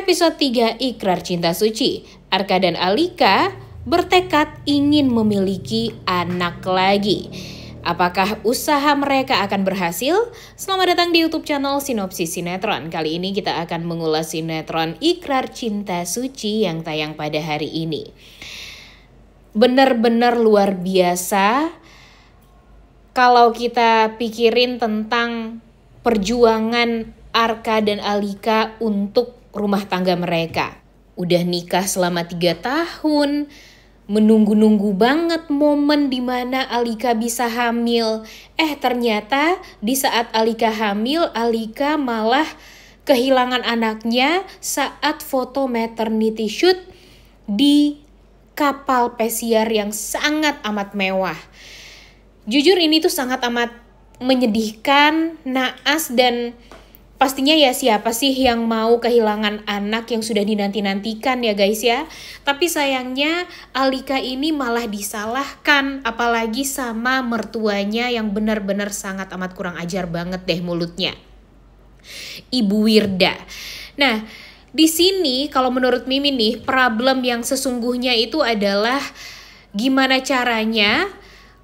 Episode 3 Ikrar Cinta Suci. Arka dan Alika bertekad ingin memiliki anak lagi. Apakah usaha mereka akan berhasil? Selamat datang di YouTube channel Sinopsis Sinetron. Kali ini kita akan mengulas sinetron Ikrar Cinta Suci yang tayang pada hari ini. Benar-benar luar biasa kalau kita pikirin tentang perjuangan Arka dan Alika untuk rumah tangga mereka. Udah nikah selama 3 tahun, menunggu-nunggu banget momen dimana Alika bisa hamil. Ternyata di saat Alika hamil, Alika malah kehilangan anaknya saat foto maternity shoot di kapal pesiar yang sangat amat mewah. Jujur ini tuh sangat amat menyedihkan, naas, dan pastinya ya siapa sih yang mau kehilangan anak yang sudah dinanti-nantikan ya guys ya. Tapi sayangnya Alika ini malah disalahkan, apalagi sama mertuanya yang benar-benar sangat amat kurang ajar banget deh mulutnya, Ibu Wirda. Nah, di sini kalau menurut Mimi nih, problem yang sesungguhnya itu adalah gimana caranya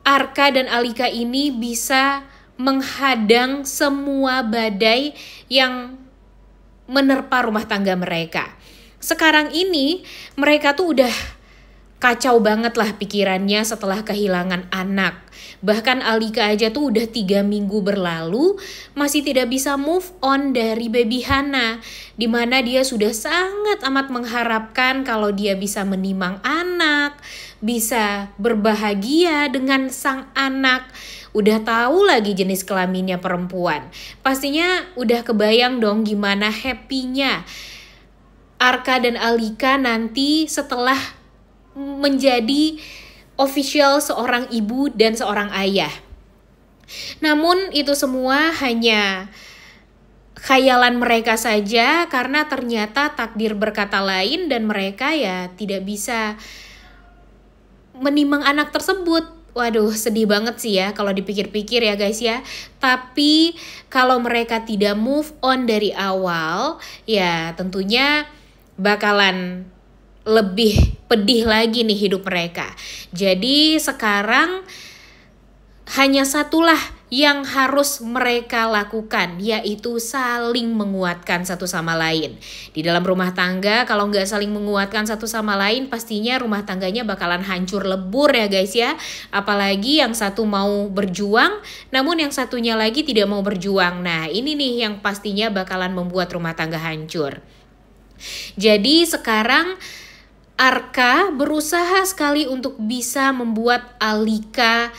Arka dan Alika ini bisa menghadang semua badai yang menerpa rumah tangga mereka. Sekarang ini mereka tuh udah kacau banget lah pikirannya setelah kehilangan anak. Bahkan Alika aja tuh udah 3 minggu berlalu masih tidak bisa move on dari baby Hana, dimana dia sudah sangat amat mengharapkan kalau dia bisa menimang anak, bisa berbahagia dengan sang anak. Udah tahu lagi jenis kelaminnya perempuan. Pastinya udah kebayang dong gimana happy-nya Arka dan Alika nanti setelah menjadi official seorang ibu dan seorang ayah. Namun itu semua hanya khayalan mereka saja, karena ternyata takdir berkata lain dan mereka ya tidak bisa menimang anak tersebut. Waduh, sedih banget sih ya kalau dipikir-pikir ya guys ya. Tapi kalau mereka tidak move on dari awal, ya tentunya bakalan lebih pedih lagi nih hidup mereka. Jadi sekarang hanya satulah yang harus mereka lakukan, yaitu saling menguatkan satu sama lain. Di dalam rumah tangga kalau nggak saling menguatkan satu sama lain, pastinya rumah tangganya bakalan hancur lebur ya guys ya. Apalagi yang satu mau berjuang, namun yang satunya lagi tidak mau berjuang. Nah ini nih yang pastinya bakalan membuat rumah tangga hancur. Jadi sekarang Arka berusaha sekali untuk bisa membuat Alika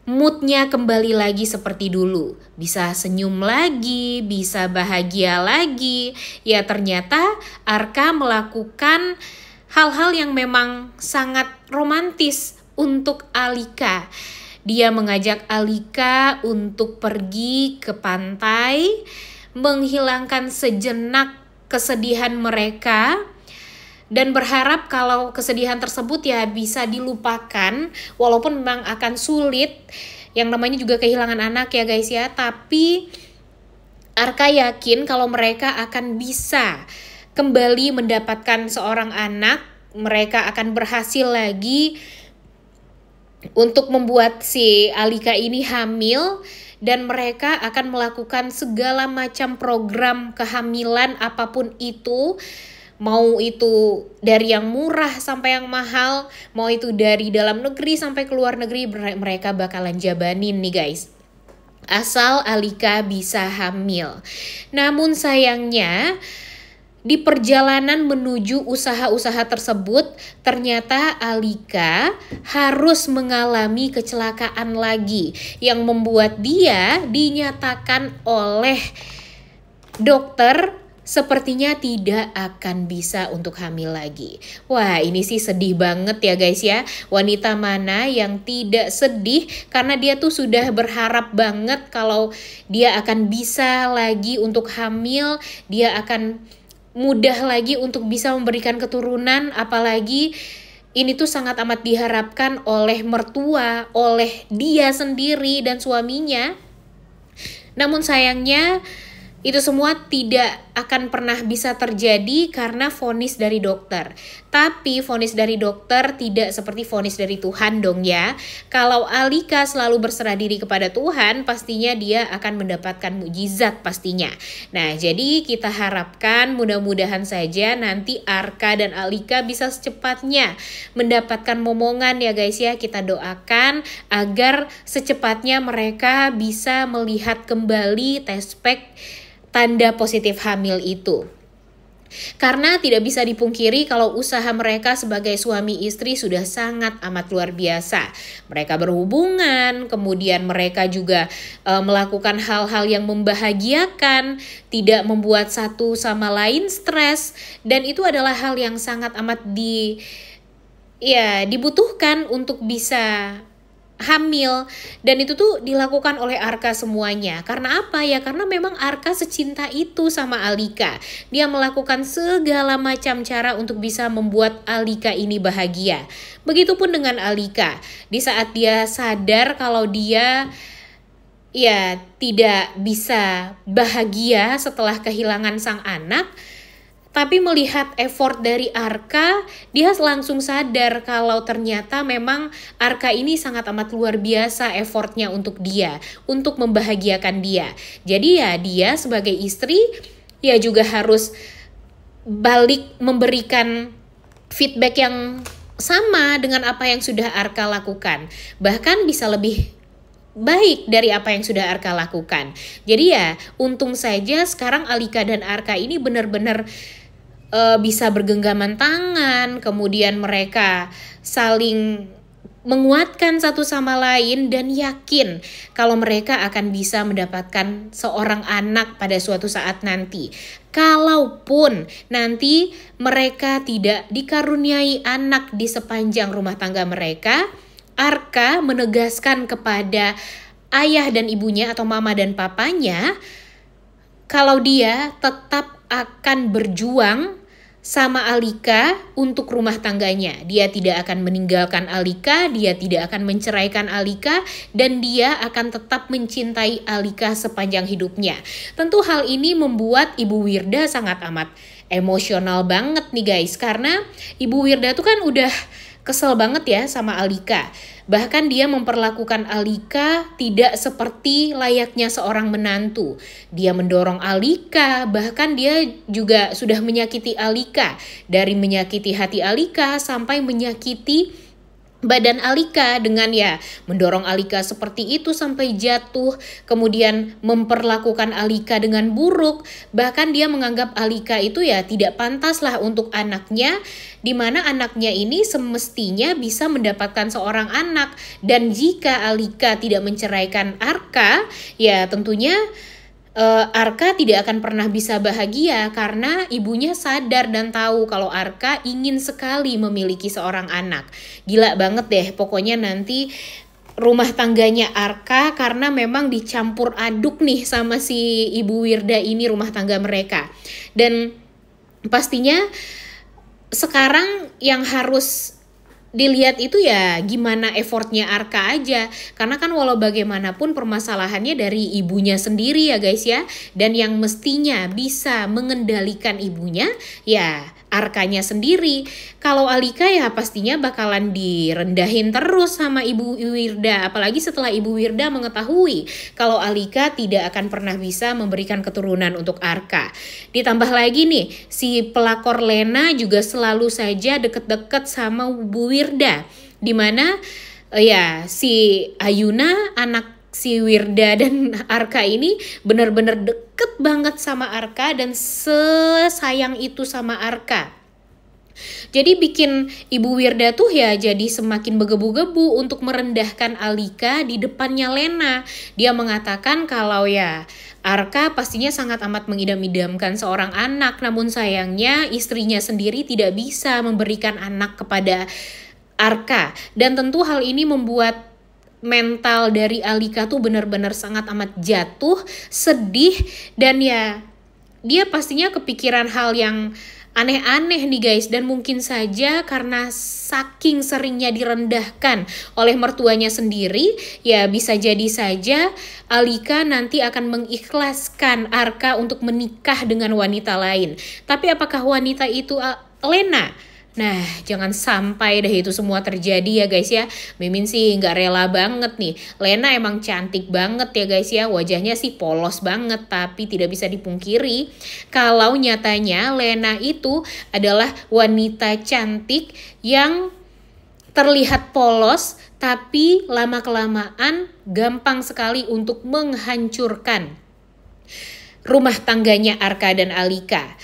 moodnya kembali lagi seperti dulu. Bisa senyum lagi, bisa bahagia lagi. Ya ternyata Arka melakukan hal-hal yang memang sangat romantis untuk Alika. Dia mengajak Alika untuk pergi ke pantai, menghilangkan sejenak kesedihan mereka, dan berharap kalau kesedihan tersebut ya bisa dilupakan, walaupun memang akan sulit, yang namanya juga kehilangan anak ya guys ya. Tapi Arka yakin kalau mereka akan bisa kembali mendapatkan seorang anak. Mereka akan berhasil lagi untuk membuat si Alika ini hamil, dan mereka akan melakukan segala macam program kehamilan apapun itu. Mau itu dari yang murah sampai yang mahal, mau itu dari dalam negeri sampai ke luar negeri, mereka bakalan jabanin nih guys. Asal Alika bisa hamil. Namun sayangnya di perjalanan menuju usaha-usaha tersebut, ternyata Alika harus mengalami kecelakaan lagi yang membuat dia dinyatakan oleh dokter sepertinya tidak akan bisa untuk hamil lagi. Wah, ini sih sedih banget ya guys ya. Wanita mana yang tidak sedih karena dia tuh sudah berharap banget kalau dia akan bisa lagi untuk hamil, dia akan mudah lagi untuk bisa memberikan keturunan, apalagi ini tuh sangat amat diharapkan oleh mertua, oleh dia sendiri dan suaminya. Namun sayangnya Itu semua tidak akan pernah bisa terjadi karena vonis dari dokter. Tapi vonis dari dokter tidak seperti vonis dari Tuhan dong ya. Kalau Alika selalu berserah diri kepada Tuhan, pastinya dia akan mendapatkan mukjizat pastinya. Nah, jadi kita harapkan mudah-mudahan saja nanti Arka dan Alika bisa secepatnya mendapatkan momongan ya guys ya. Kita doakan agar secepatnya mereka bisa melihat kembali tespek tanda positif hamil itu. Karena tidak bisa dipungkiri kalau usaha mereka sebagai suami istri sudah sangat amat luar biasa. Mereka berhubungan, kemudian mereka juga melakukan hal-hal yang membahagiakan, tidak membuat satu sama lain stres, dan itu adalah hal yang sangat amat dibutuhkan untuk bisa hamil. Dan itu tuh dilakukan oleh Arka semuanya. Karena apa ya? Karena memang Arka secinta itu sama Alika. Dia melakukan segala macam cara untuk bisa membuat Alika ini bahagia. Begitupun dengan Alika. Di saat dia sadar kalau dia tidak bisa bahagia setelah kehilangan sang anak, tapi melihat effort dari Arka, dia langsung sadar kalau ternyata memang Arka ini sangat amat luar biasa effortnya untuk dia, untuk membahagiakan dia. Jadi ya dia sebagai istri ya juga harus balik memberikan feedback yang sama dengan apa yang sudah Arka lakukan. Bahkan bisa lebih baik dari apa yang sudah Arka lakukan. Jadi ya untung saja sekarang Alika dan Arka ini benar-benar bisa bergenggaman tangan, kemudian mereka saling menguatkan satu sama lain dan yakin kalau mereka akan bisa mendapatkan seorang anak pada suatu saat nanti. Kalaupun nanti mereka tidak dikaruniai anak di sepanjang rumah tangga mereka, Arka menegaskan kepada ayah dan ibunya atau mama dan papanya kalau dia tetap akan berjuang sama Alika untuk rumah tangganya. Dia tidak akan meninggalkan Alika, dia tidak akan menceraikan Alika, dan dia akan tetap mencintai Alika sepanjang hidupnya. Tentu hal ini membuat Ibu Wirda sangat amat emosional banget nih guys, karena Ibu Wirda tuh kan udah kesel banget ya sama Alika. Bahkan dia memperlakukan Alika tidak seperti layaknya seorang menantu. Dia mendorong Alika, bahkan dia juga sudah menyakiti Alika. Dari menyakiti hati Alika sampai menyakiti badan Alika dengan mendorong Alika seperti itu sampai jatuh, kemudian memperlakukan Alika dengan buruk. Bahkan dia menganggap Alika itu tidak pantas lah untuk anaknya, di mana anaknya ini semestinya bisa mendapatkan seorang anak. Dan jika Alika tidak menceraikan Arka, tentunya Arka tidak akan pernah bisa bahagia karena ibunya sadar dan tahu kalau Arka ingin sekali memiliki seorang anak. Gila banget deh pokoknya nanti rumah tangganya Arka karena memang dicampur aduk nih sama si Ibu Wirda ini rumah tangga mereka. Dan pastinya sekarang yang harus dilihat itu gimana effortnya Arka aja. Karena kan walau bagaimanapun permasalahannya dari ibunya sendiri ya guys ya. Dan yang mestinya bisa mengendalikan ibunya Arkanya sendiri. Kalau Alika pastinya bakalan direndahin terus sama Ibu Wirda. Apalagi setelah Ibu Wirda mengetahui kalau Alika tidak akan pernah bisa memberikan keturunan untuk Arka. Ditambah lagi nih, si pelakor Lena juga selalu saja deket-deket sama Bu Wirda. Dimana si Ayuna anak si Wirda dan Arka ini benar-benar deket banget sama Arka dan sesayang itu sama Arka. Jadi bikin Ibu Wirda tuh jadi semakin begebu-gebu untuk merendahkan Alika di depannya Lena. Dia mengatakan kalau Arka pastinya sangat amat mengidam-idamkan seorang anak, namun sayangnya istrinya sendiri tidak bisa memberikan anak kepada Arka. Dan tentu hal ini membuat mental dari Alika tuh benar-benar sangat amat jatuh, sedih, dan dia pastinya kepikiran hal yang aneh-aneh nih guys, dan mungkin saja karena saking seringnya direndahkan oleh mertuanya sendiri, ya bisa jadi saja Alika nanti akan mengikhlaskan Arka untuk menikah dengan wanita lain. Tapi apakah wanita itu Lena? Nah, jangan sampai deh itu semua terjadi ya guys ya. Mimin sih nggak rela banget nih. Lena emang cantik banget ya guys ya. Wajahnya sih polos banget, tapi tidak bisa dipungkiri kalau nyatanya Lena itu adalah wanita cantik yang terlihat polos, tapi lama-kelamaan gampang sekali untuk menghancurkan rumah tangganya Arka dan Alika.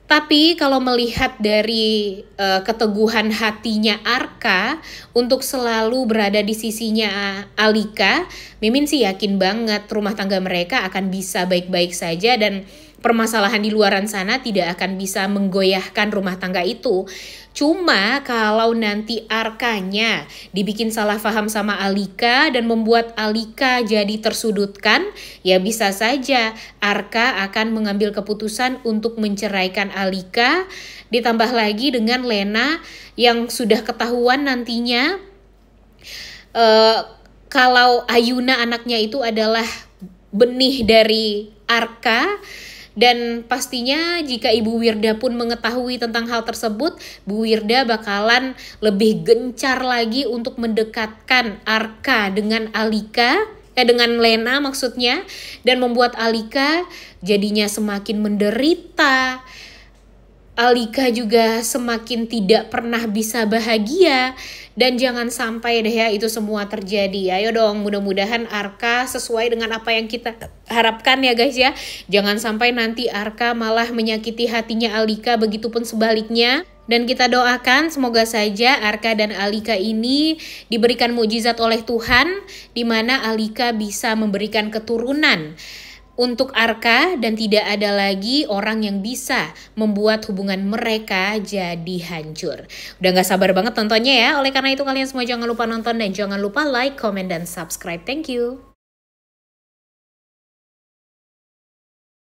Tapi kalau melihat dari keteguhan hatinya Arka untuk selalu berada di sisinya Alika, Mimin sih yakin banget rumah tangga mereka akan bisa baik-baik saja dan permasalahan di luaran sana tidak akan bisa menggoyahkan rumah tangga itu. Cuma kalau nanti Arkanya dibikin salah paham sama Alika dan membuat Alika jadi tersudutkan, ya bisa saja Arka akan mengambil keputusan untuk menceraikan Alika. Ditambah lagi dengan Lena yang sudah ketahuan nantinya kalau Ayuna anaknya itu adalah benih dari Arka. Dan pastinya jika Ibu Wirda pun mengetahui tentang hal tersebut, Bu Wirda bakalan lebih gencar lagi untuk mendekatkan Arka dengan Alika, dengan Lena maksudnya, dan membuat Alika jadinya semakin menderita. Alika juga semakin tidak pernah bisa bahagia. Dan jangan sampai deh ya itu semua terjadi. Ayo dong, mudah-mudahan Arka sesuai dengan apa yang kita harapkan ya guys ya. Jangan sampai nanti Arka malah menyakiti hatinya Alika, begitupun sebaliknya. Dan kita doakan semoga saja Arka dan Alika ini diberikan mukjizat oleh Tuhan, di mana Alika bisa memberikan keturunan untuk Arka dan tidak ada lagi orang yang bisa membuat hubungan mereka jadi hancur. Udah gak sabar banget nontonnya ya. Oleh karena itu kalian semua jangan lupa nonton dan jangan lupa like, comment, dan subscribe. Thank you.